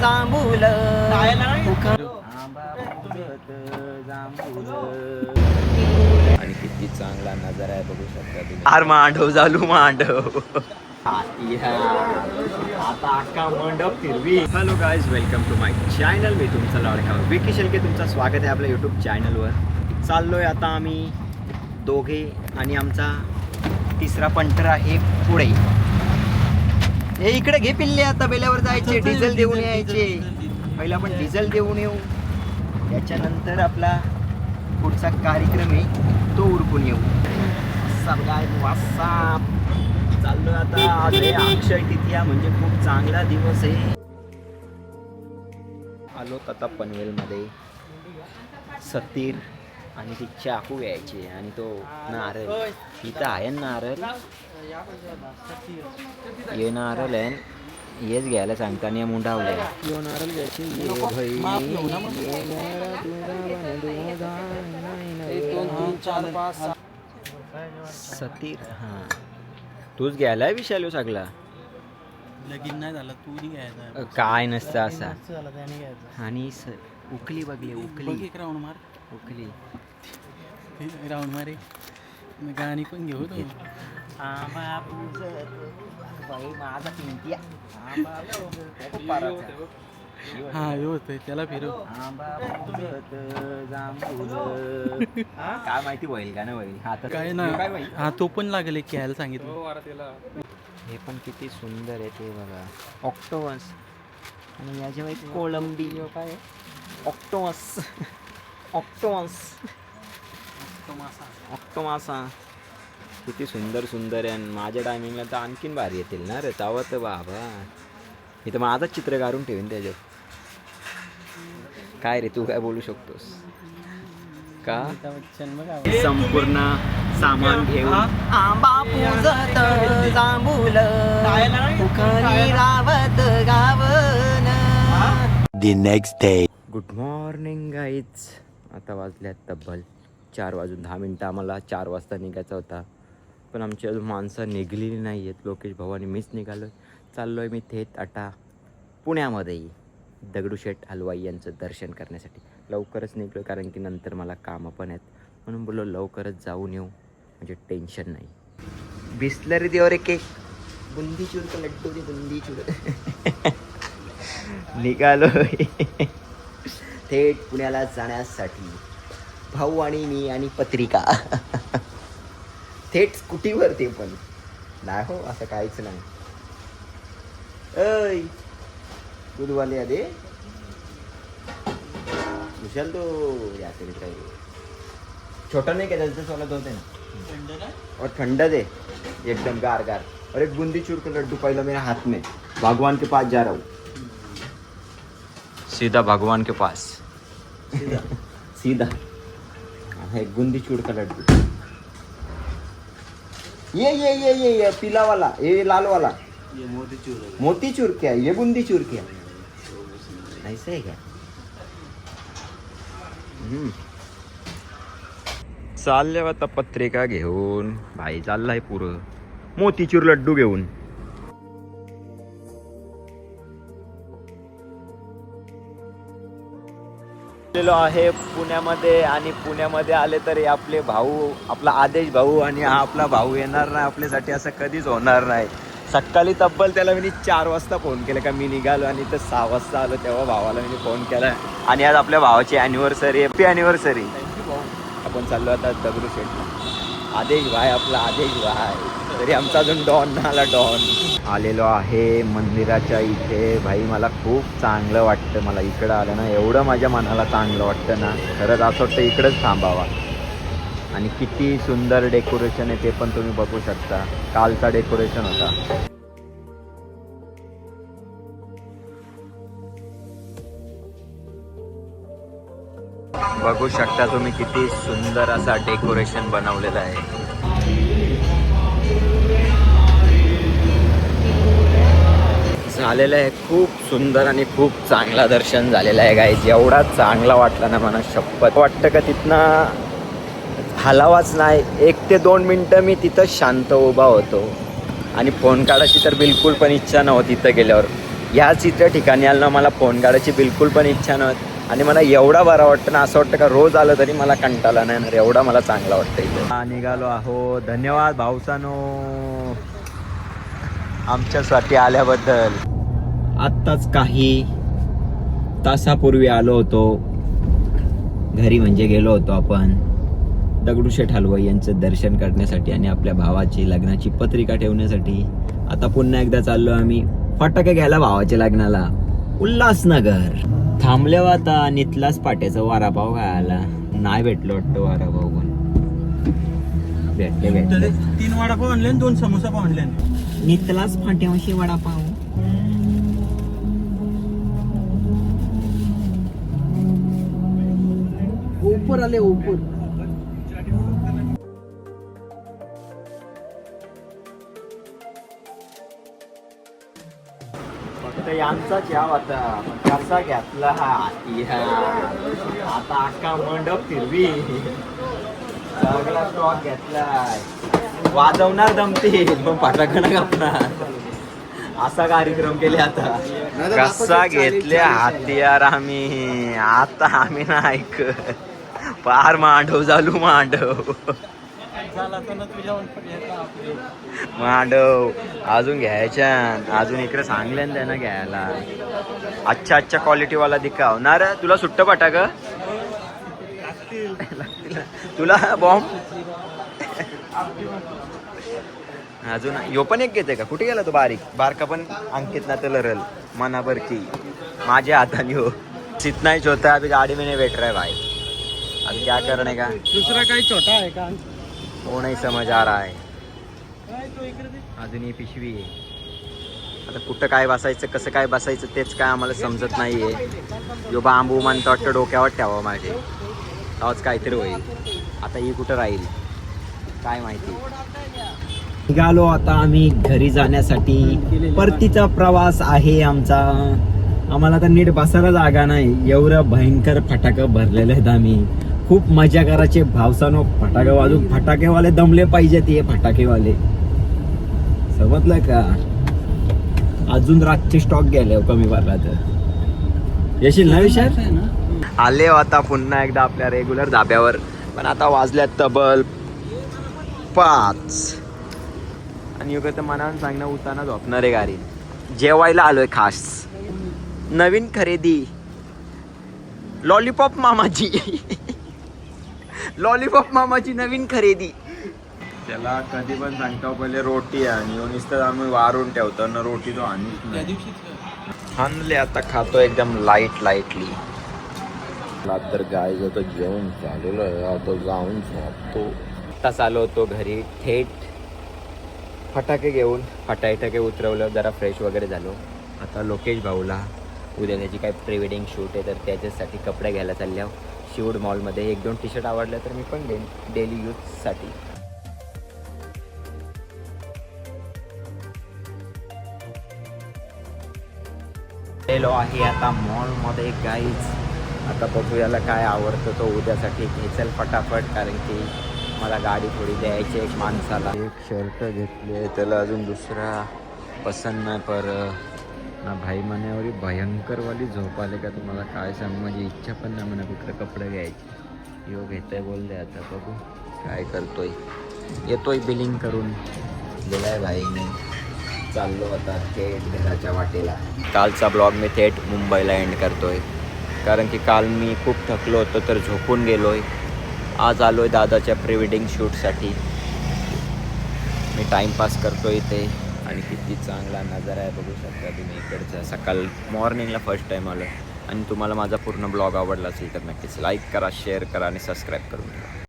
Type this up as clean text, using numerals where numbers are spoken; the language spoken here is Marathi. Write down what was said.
जांभूल आणि किती चांगला नजारा आहे बघू शकता तुम्ही. आर मांडव झालू मांडव. आता अख्खा मंडप फिरवी. Hello guys, welcome to my channel. मी तुमचा लाडका विकी शेळके. तुमचं स्वागत आहे आपल्या यूट्यूब चॅनलवर. चाललोय आता आम्ही दोघे आणि आमचा तिसरा पंटर आहे पुढे. हे इकडे घे पिल्ले. आता बेल्यावर जायचे, डिझेल देऊन यायचे. पहिला आपण डिझेल देऊन येऊ, त्याच्यानंतर आपला पुढचा कार्यक्रम आहे तो उरकून येऊ. वासा चाललोय आता. आज आहे अक्षय तृतीया, म्हणजे खूप चांगला दिवस आहे. आलो आता पनवेलमध्ये. सतीर आणि ती चाकू यायची आणि तो नारळ इथं आहे. नारळ ये नारळ आहे, हेच घ्यायला सांगताना मुंडावलं यो नारळ घ्यायचे. सतीर हां तूच घ्यायला विशाल सगळा. लगीन नाही झालं तू नाही घ्यायचा. काय नसतं असा. आणि उकली बघली. उकली राऊंड मार. उकली राऊंड मारे. गाणी पण घेऊ तू. हा होतोय त्याला फिरव. काय माहिती होईल का नाही होईल. काय ना हा तो पण लागेल घ्यायला सांगितलं. हे पण किती सुंदर आहे ते बघा. ऑक्टोपस आणि याच्यावर कोळंबी. काय ऑक्टोपस. ऑक्टोपस ऑक्टोमासा किती सुंदर सुंदर आहे. आणि माझ्या टायमिंगला तर आणखीन भारी येतील ना रे. चावत बाबा इथं माझंच चित्र काढून ठेवीन त्याच्यात. काय रे तू काय बोलू शकतोस का. संपूर्ण सामान घेऊन आंबा पूजत जांभूल उखळी रावत गावन. The next day. Good morning guys. आता वाजल्यात तब्बल 4:10. आम्हाला 4 वाजता निघायचा होता, पण आमची अजून माणसं निघलेली नाही आहेत. लोकेश भाऊ आणि मीच निघालो. चाललो आहे मी थेट आता पुण्यामध्ये दगडूशेठ हलवाई यांचं दर्शन करण्यासाठी. लवकरच निघलो कारण की नंतर मला कामं पण आहेत, म्हणून बोललो लवकरच जाऊन येऊ म्हणजे टेन्शन नाही. बिस्लरी देवर एक एक बुंदी चूर का लड्डू दे बुंदी चूर. निघालो थेट पुण्याला जाण्यासाठी. भाऊ आणि मी आणि पत्रिका थेट स्कूटीवर. ते पण नाही हो असं काहीच नाही. ऐ दूधवाले आले विशाल तो याते काही छोटा नहीं क्या जल्दी वाला होते ना. और ठंडा दे एकदम गार गार. और एक बूंदी चूर का लड्डू पहला मेरे हाथ में. भगवान के पास जा रहा हूँ, सीधा भगवान के पास. सीधा एक बूंदी चूर का लड्डू. ये पीला वाला, ये लाल वाला. ये मोतीचूर है. मोतीचूर क्या है, ये बूंदी चूर क्या है. ऐसे है क्या. चालले आता पत्रिका घेऊन. भाई चाललाय पुरं मोतीचूर लड्डू घेऊन. आहे पुण्यामध्ये. आणि पुण्यामध्ये आले तरी आपले भाऊ, आपला आदेश भाऊ आणि हा आपला भाऊ येणार नाही आपल्यासाठी, असं कधीच होणार नाही. सकाळी तब्बल त्याला मी 4 वाजता फोन केला का मी निघालो, आणि तर 6 वाजता आलो तेव्हा भावाला मी फोन केला. आणि आज आपल्या भावाची ॲनिव्हर्सरी, हॅपी ॲनिव्हर्सरी. आपण चाललो आता दगडूशेठला. आदेश भाई, आपला आदेश भाई. तरी आमचा अजून डॉन ना आला. डॉन आलेलो आहे मंदिराच्या इथे. भाई मला खूप चांगलं वाटतं. मला इकडं आलं ना एवढं माझ्या मनाला चांगलं वाटतं ना, खरंच असं वाटतं इकडंच थांबावा. आणि किती सुंदर डेकोरेशन आहे ते पण तुम्ही बघू शकता. कालचा डेकोरेशन होता. बघू शकता तुम्ही किती सुंदर असा डेकोरेशन बनवलेलं आहे. झालेलं आहे खूप सुंदर आणि खूप चांगला दर्शन झालेलं आहे गाईज. एवढा चांगला वाटला ना मला, शपथ. वाटतं का तिथनं हलावाच नाही. 1 ते 2 मिनटं मी तिथं शांत उभा होतो. आणि फोन काढायची तर बिलकुल पण इच्छा नव्हती तिथं गेल्यावर. ह्याच इथल्या ठिकाणी आलं ना मला फोन काढायची बिलकुल पण इच्छा नव्हती आणि मला एवढा बरा वाटतं ना, असं वाटतं का रोज आलं तरी मला कंटाळा नाही येणार, एवढा मला चांगला वाटतं इथं. निघालो आहो. धन्यवाद भाऊसानो आमच्यासाठी आल्याबद्दल. आत्ताच काही तासापूर्वी आलो होतो घरी, म्हणजे गेलो होतो आपण दगडूशेठ हलवाई यांचं दर्शन करण्यासाठी आणि आपल्या भावाची लग्नाची पत्रिका ठेवण्यासाठी. आता पुन्हा एकदा चाललो आम्ही फटाके घ्यायला भावाच्या लग्नाला उल्हासनगर. थांबले आता नितलाच पाट्याचा वडापाव खायला, नाही भेटलो वाटतं वडापाव पण. भेटले 3 वडापाव आणले आणि 2 समोसा पाव आणले. नितलाच फाट्यावशी वडापाव. ऊपर आले ऊपर. फक्त यांचाच याव आता कसा घेतला हा आता अख्खा मंडप फिरवी सगळा स्टॉक घेतलाय. वाजवणार दमतील पण फटाका न कापणार, असा कार्यक्रम केले आता. कसा घेतले हत्यार आम्ही आता, आम्ही ना ऐक पार मांडव झालू मांडव मांडव अजून घ्यायच्या, अजून इकडे सांगले ना त्यांना घ्यायला. अच्छा क्वालिटीवाला दिखाव ना रे. तुला सुट्ट फटाक तुला बॉम्ब अजून यो पण एक घेते का? कुठे गेला तो बारका पण अंकित ना लरल मनाभर की माझ्या हाताने हो इतना ही छोटा अभी गाड़ी में नहीं बैठ रहा है भाई, अभी क्या करने का. दुसरा काही छोटा आहे का? वो नहीं समझ आ रहा है. अजून ही पिशवी आहे. आता कुठं काय बसायचं कसं काय बसायचं तेच काय आम्हाला समजत नाहीये. जो बांबू म्हणतो वाटतं डोक्यावर ठेवा माझे, तेव्हाच काहीतरी होईल. आता ही कुठं राहील काय माहिती. निघालो आता आम्ही घरी जाण्यासाठी. परतीचा प्रवास आहे आमचा. आम्हाला तर नीट बसायला जागा नाही, एवढं भयंकर फटाकं भरलेले आहेत आम्ही. खूप मजा करायचे भावसानो. फटाके वाजून फटाकेवाले दमले पाहिजेत हे फटाकेवाले, समजलं का. अजून रातचे स्टॉक गेले कमी भरला तर येशील ना विचार. आले आता पुन्हा एकदा आपल्या रेग्युलर धाब्यावर, पण आता वाजल्यात तब्बल 5 आणि योग्य तर मनानं सांगणं उताना झोपणार आहे गाडी. जेवायला आलोय खास. नवीन खरेदी लॉलीपॉप मामाची लॉलीपॉप मामाची नवीन खरेदी. त्याला कधी पण सांगतो पहिले रोटी आणि नुसतं आम्ही वारून ठेवतो ना रोटी, तो आणि आणले आता खातो एकदम लाईटली. तर गाय होतं जेवण चाललेलं आहे, आता जाऊन झोपतो. आता चालू होतो घरी थेट फटाके घेऊन. फटाके उतरवलं, जरा फ्रेश वगैरे झालो. आता लोकेश भाऊला उद्या त्याची काय प्री वेडिंग शूट आहे तर त्याच्यासाठी कपडे घ्यायला चालले आहो शिवड मॉलमध्ये. 1-2 टी शर्ट आवडले तर मी पण घेईन डेली यूजसाठी. गेलो आहे आता मॉलमध्ये गाईज. आता बघू याला काय आवडतं तो उद्यासाठी घेचल फटाफट, कारण की मला गाडी थोडी द्यायची एक माणसाला. एक शर्ट घेतले त्याला, अजून दुसरा पसंत नाही. पर ना भाई म्हण्यावरी भयंकरवाली झोप आले का तुम्हाला काय सांग. माझी इच्छा पण नाही म्हणा कुठलं कपडे घ्यायची. यो घेतोय बोलले, आता बघू काय करतोय. येतोय बिलिंग करून दिलाय भाईने. चाललो आता थेट घराच्या वाटेला. कालचा ब्लॉग मी थेट मुंबईला एंड करतोय, कारण की काल मी खूप थकलो होतो तर झोपून गेलोय. आज आलोय दादाच्या प्री वेडिंग शूटसाठी. मी टाईमपास करतो इथे आणि किती चांगला नजारा आहे बघू शकता तुम्ही इकडचा. सकाळ मॉर्निंगला फर्स्ट टाईम आलो. आणि तुम्हाला माझा पूर्ण ब्लॉग आवडला असेल तर नक्कीच लाईक करा, शेअर करा आणि सबस्क्राईब करून ठेवा.